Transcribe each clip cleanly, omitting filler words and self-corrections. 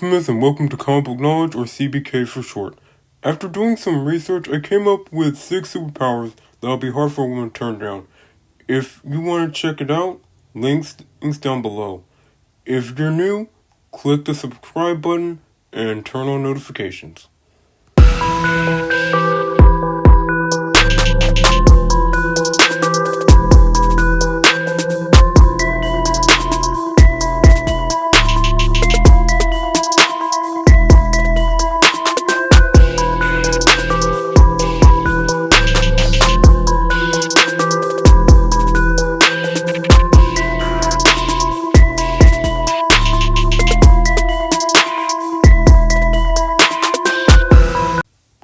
Infamous and welcome to Comic Book Knowledge, or CBK for short. After doing some research, I came up with 6 superpowers that'll be hard for a woman to turn down. If you want to check it out, links down below. If you're new, click the subscribe button and turn on notifications.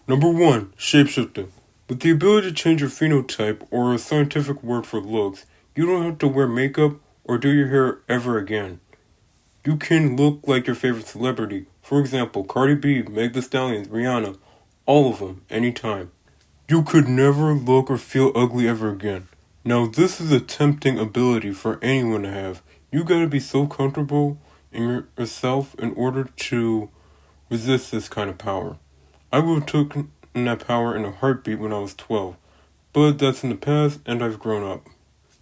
Number 1. Shapeshifting. With the ability to change your phenotype, or a scientific word for looks, you don't have to wear makeup or do your hair ever again. You can look like your favorite celebrity. For example, Cardi B, Meg Thee Stallion, Rihanna, all of them, anytime. You could never look or feel ugly ever again. Now this is a tempting ability for anyone to have. You gotta be so comfortable in yourself in order to resist this kind of power. I would have taken that power in a heartbeat when I was 12, but that's in the past and I've grown up.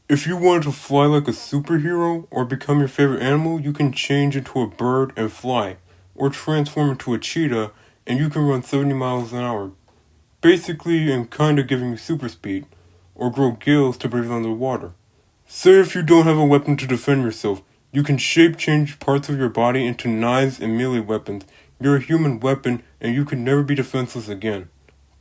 If you want to fly like a superhero or become your favorite animal, you can change into a bird and fly, or transform into a cheetah and you can run 70 miles an hour. Basically, I'm kinda giving you super speed, or grow gills to breathe underwater. Say if you don't have a weapon to defend yourself, you can shape change parts of your body into knives and melee weapons. You're a human weapon and you can never be defenseless again.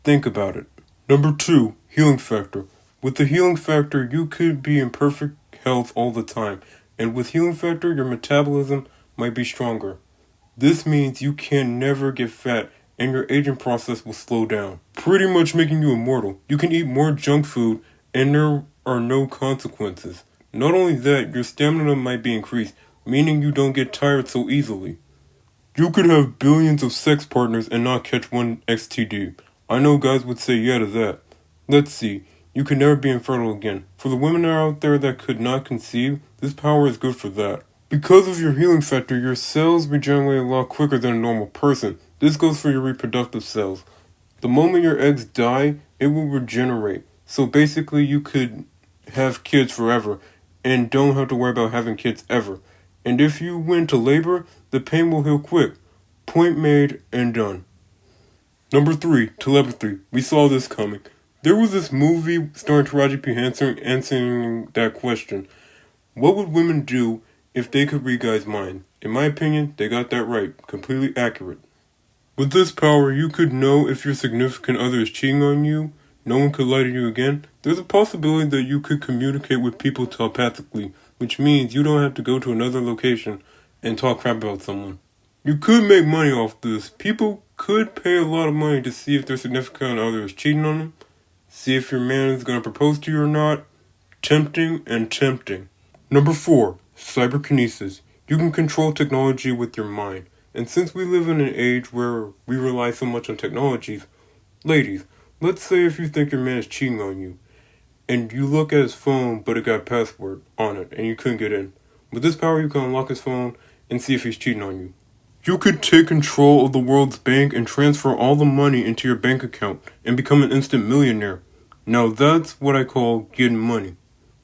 Think about it. Number 2. Healing factor. With the healing factor, you could be in perfect health all the time, and with healing factor, your metabolism might be stronger. This means you can never get fat and your aging process will slow down, pretty much making you immortal. You can eat more junk food and there are no consequences. Not only that, your stamina might be increased, meaning you don't get tired so easily. You could have billions of sex partners and not catch one STD. I know guys would say yeah to that. Let's see, you could never be infertile again. For the women out there that could not conceive, this power is good for that. Because of your healing factor, your cells regenerate a lot quicker than a normal person. This goes for your reproductive cells. The moment your eggs die, it will regenerate. So basically you could have kids forever and don't have to worry about having kids ever. And if you went to labor, the pain will heal quick. Point made and done. Number 3, telepathy. We saw this coming. There was this movie starring Taraji P. Henson answering that question. What would women do if they could read guys' mind? In my opinion, they got that right. Completely accurate. With this power, you could know if your significant other is cheating on you. No one could lie to you again. There's a possibility that you could communicate with people telepathically, which means you don't have to go to another location and talk crap about someone. You could make money off this. People could pay a lot of money to see if their significant other is cheating on them, see if your man is going to propose to you or not. Tempting and tempting. Number 4, cyberkinesis. You can control technology with your mind. And since we live in an age where we rely so much on technologies, ladies, let's say if you think your man is cheating on you, and you look at his phone but it got a password on it and you couldn't get in. With this power you can unlock his phone and see if he's cheating on you. You could take control of the world's bank and transfer all the money into your bank account and become an instant millionaire. Now that's what I call getting money.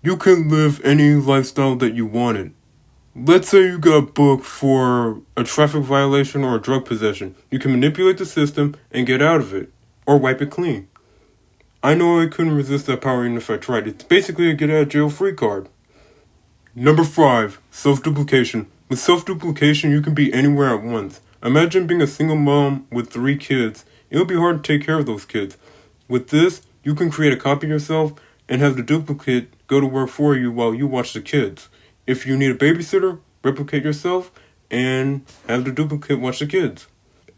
You can live any lifestyle that you wanted. Let's say you got booked for a traffic violation or a drug possession. You can manipulate the system and get out of it, or wipe it clean. I know I couldn't resist that power even if I tried. It's basically a get out of jail free card. Number 5, self-duplication. With self-duplication, you can be anywhere at once. Imagine being a single mom with 3 kids. It would be hard to take care of those kids. With this, you can create a copy of yourself and have the duplicate go to work for you while you watch the kids. If you need a babysitter, replicate yourself and have the duplicate watch the kids.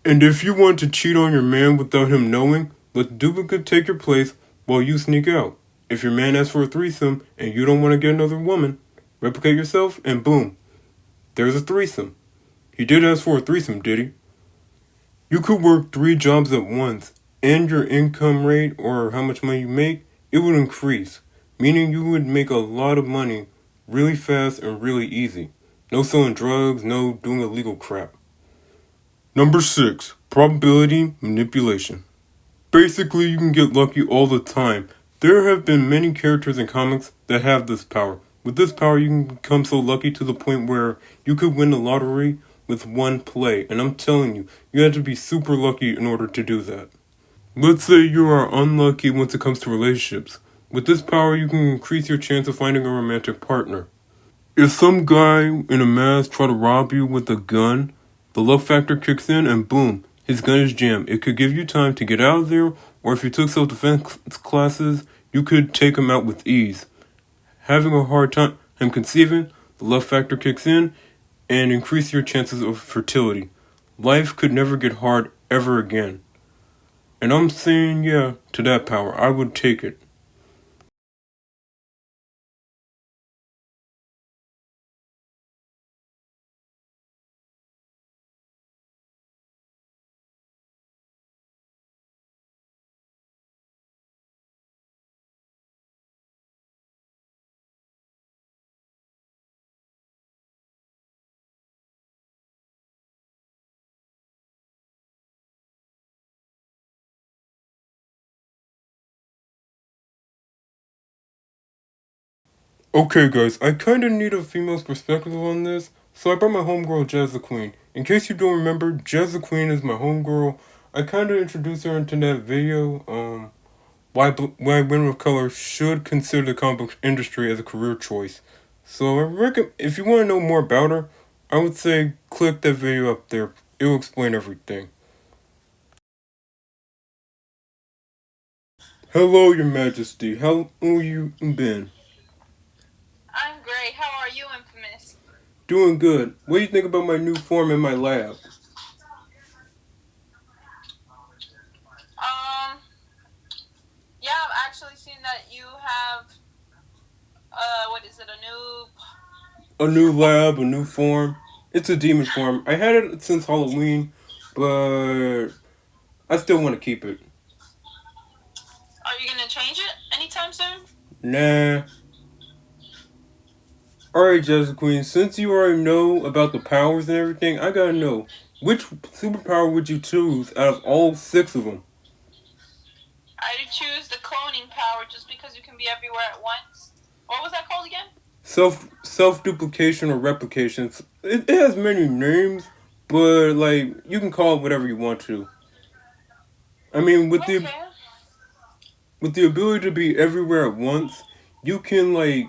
And if you want to cheat on your man without him knowing, let the duplicate take your place while you sneak out. If your man asks for a threesome and you don't want to get another woman, replicate yourself and boom, there's a threesome. He did ask for a threesome, did he? You could work 3 jobs at once and your income rate or how much money you make, it would increase, meaning you would make a lot of money really fast and really easy. No selling drugs, no doing illegal crap. Number 6. Probability manipulation. Basically, you can get lucky all the time. There have been many characters in comics that have this power. With this power, you can become so lucky to the point where you could win the lottery with one play. And I'm telling you, you have to be super lucky in order to do that. Let's say you are unlucky once it comes to relationships. With this power, you can increase your chance of finding a romantic partner. If some guy in a mask try to rob you with a gun, the luck factor kicks in and boom, his gun is jammed. It could give you time to get out of there, or if you took self-defense classes, you could take him out with ease. Having a hard time him conceiving, the luck factor kicks in and increase your chances of fertility. Life could never get hard ever again. And I'm saying yeah to that power. I would take it. Okay, guys, I kinda need a female's perspective on this, so I brought my homegirl Jazz the Queen. In case you don't remember, Jazz the Queen is my homegirl. I kinda introduced her into that video, why women of color should consider the comic book industry as a career choice. So I reckon, if you wanna know more about her, I would say click that video up there. It will explain everything. Hello, Your Majesty. How you been? I'm great. How are you, Infamous? Doing good. What do you think about my new form in my lab? Um, yeah, I've actually seen that you have, what is it, a new A new lab, a new form. It's a demon form. I had it since Halloween, but I still want to keep it. Are you gonna change it anytime soon? Nah. Alright, Jessica Queen, since you already know about the powers and everything, I gotta know, which superpower would you choose out of all 6 of them? I'd choose the cloning power just because you can be everywhere at once. What was that called again? Self duplication or replications. It has many names, but like you can call it whatever you want to. I mean, Okay. with the ability to be everywhere at once, you can like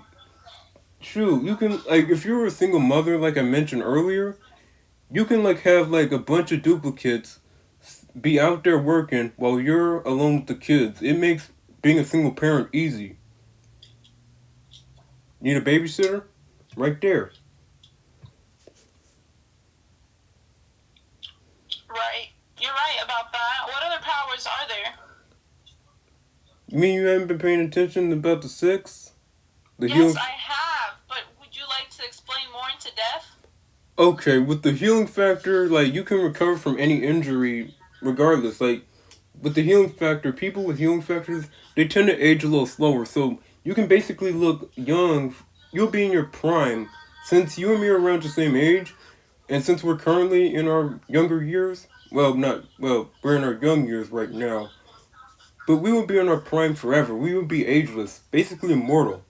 shoot, you can like if you're a single mother, like I mentioned earlier, you can like have like a bunch of duplicates be out there working while you're alone with the kids. It makes being a single parent easy. Need a babysitter? Right there. Right. You're right about that. What other powers are there? You mean you haven't been paying attention about the 6? The Yes, healing. I have, but would you like to explain more into depth? Okay, with the healing factor, like you can recover from any injury regardless. Like with the healing factor, people with healing factors, they tend to age a little slower. So you can basically look young. You'll be in your prime. Since you and me are around the same age, and since we're currently in our younger years, we're in our young years right now. But we will be in our prime forever. We will be ageless, basically immortal.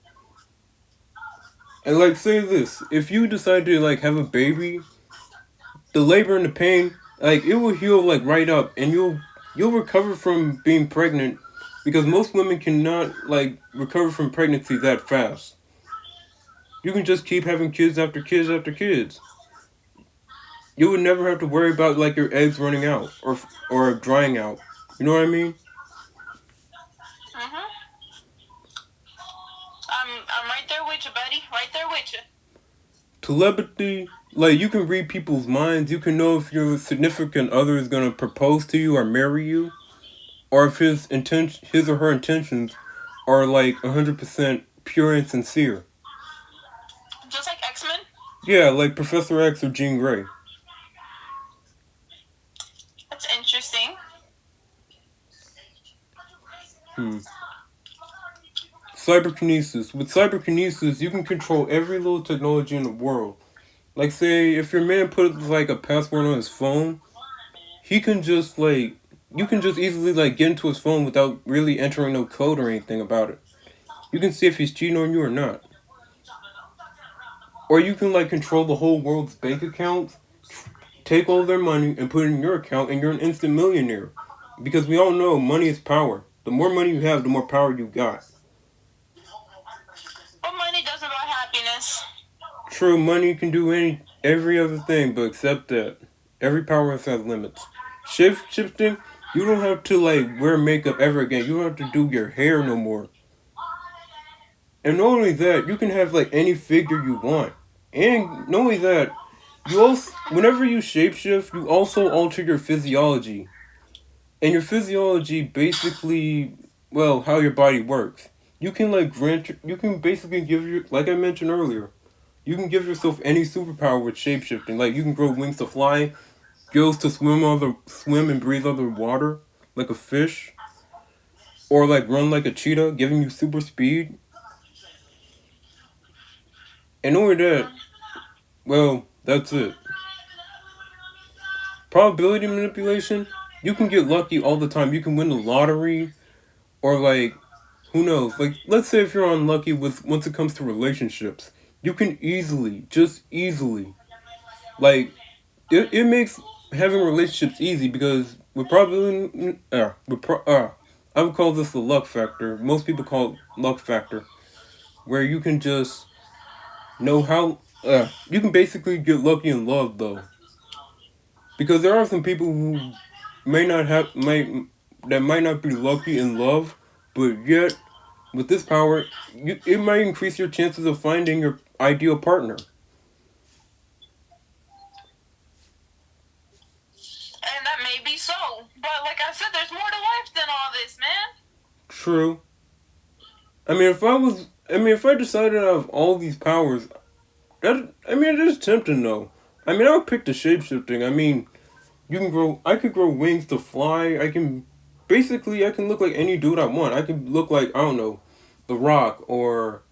And like say this, if you decide to like have a baby, the labor and the pain, like it will heal like right up, and you'll recover from being pregnant, because most women cannot like recover from pregnancy that fast. You can just keep having kids after kids after kids. You would never have to worry about like your eggs running out or drying out. You know what I mean? Mm-hmm. I'm right there with you, buddy. Right there with you. Telepathy, like you can read people's minds. You can know if your significant other is gonna propose to you or marry you, or if his or her intentions are like 100% pure and sincere. Just like X-Men? Yeah, like Professor X or Jean Grey. That's interesting. Hmm. Cyberkinesis. With cyberkinesis, you can control every little technology in the world. Like, say, if your man put like a password on his phone, he can just like you can just easily like get into his phone without really entering no code or anything about it. You can see if he's cheating on you or not. Or you can like control the whole world's bank accounts, take all their money and put it in your account, and you're an instant millionaire. Because we all know money is power. The more money you have, the more power you got. But money doesn't buy happiness. True, money can do every other thing, but except that every power has limits. Shift shifting, you don't have to like wear makeup ever again. You don't have to do your hair no more. And not only that, you can have like any figure you want. And not only that, you also whenever you shapeshift, you also alter your physiology. And your physiology basically, well, how your body works. You can like you can basically give your, like I mentioned earlier, you can give yourself any superpower with shapeshifting. Like you can grow wings to fly, gills to swim and breathe under water, like a fish, or like run like a cheetah, giving you super speed. And over that, well, that's it. Probability manipulation, you can get lucky all the time. You can win the lottery, or like who knows? Like, let's say if you're unlucky with once it comes to relationships, you can easily, just easily, like, it makes having relationships easy because with probably, I would call this the luck factor. Most people call it luck factor, where you can just know how, you can basically get lucky in love though, because there are some people who might not be lucky in love, but yet with this power, it might increase your chances of finding your ideal partner. And that may be so. But like I said, there's more to life than all this, man. True. If I decided I have all these powers, it is tempting though. I would pick the shapeshifting. I could grow wings to fly. I can look like any dude I want. I could look like, I don't know, The Rock, or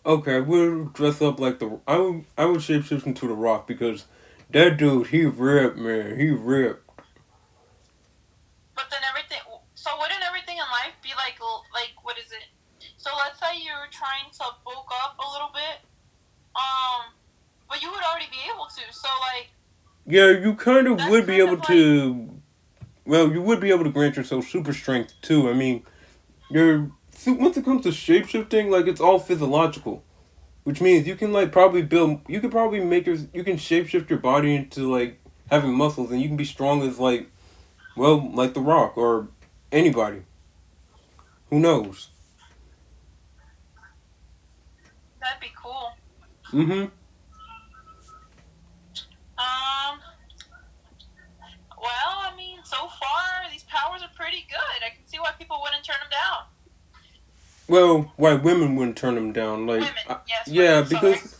okay, I would dress up like I would shapeshift into The Rock because that dude, he ripped, man. He ripped. But then everything. So wouldn't everything in life be like what is it? So let's say you're trying to bulk up a little bit, but you would already be able to. So like. Yeah, you kind of That's would be kind able of like. to. Well, you would be able to grant yourself super strength too. Once it comes to shapeshifting, like it's all physiological, which means you can like probably build. You could probably you can shapeshift your body into like having muscles, and you can be strong as like, well, like The Rock or anybody. Who knows? That'd be cool. Mm-hmm. Um. Well, I mean, so far these powers are pretty good. I can see why people wouldn't turn them down. Well, why women wouldn't turn them down? Like, Women, yes, yeah, women. Sorry. because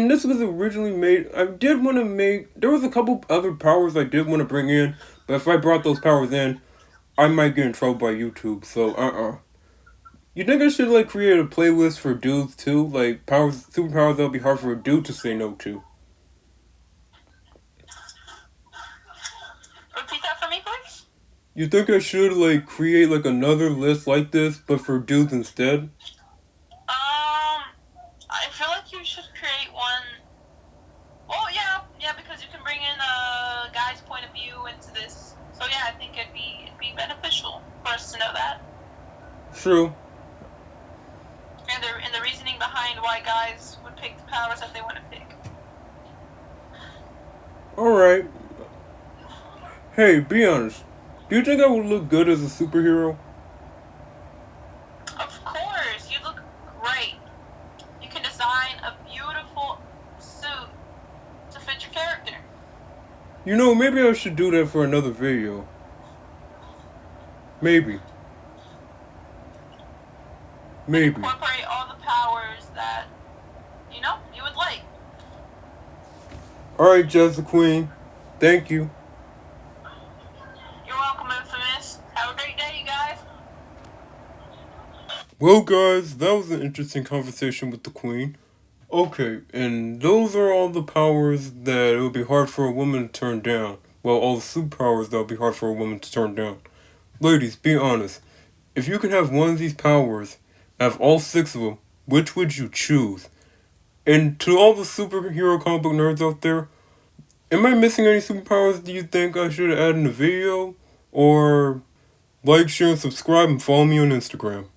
this was originally made. I did want to make. There was a couple other powers I did want to bring in, but if I brought those powers in, I might get in trouble by YouTube. So, You think I should like create a playlist for dudes too, like superpowers that'll be hard for a dude to say no to? Repeat that for me, please. You think I should like create like another list like this, but for dudes instead? I feel like you should create one. Well, yeah, because you can bring in a guy's point of view into this. So yeah, I think it'd be beneficial for us to know that. True. And the reasoning behind why guys would pick the powers that they want to pick. Alright. Hey, be honest. Do you think I would look good as a superhero? Of course, you look great. You can design a beautiful suit to fit your character. Maybe I should do that for another video. Maybe. Incorporate all the powers that, you would like. Alright, Jessica Queen. Thank you. You're welcome, Infamous. Have a great day, you guys. Well, guys, that was an interesting conversation with the Queen. Okay, and those are all the powers that it would be hard for a woman to turn down. Well, well, all the superpowers that'll be hard for a woman to turn down. Ladies, be honest. If you can have one of these powers, have all six of them, which would you choose? And to all the superhero comic book nerds out there, am I missing any superpowers do you think I should add in the video? Or like, share, and subscribe and follow me on Instagram.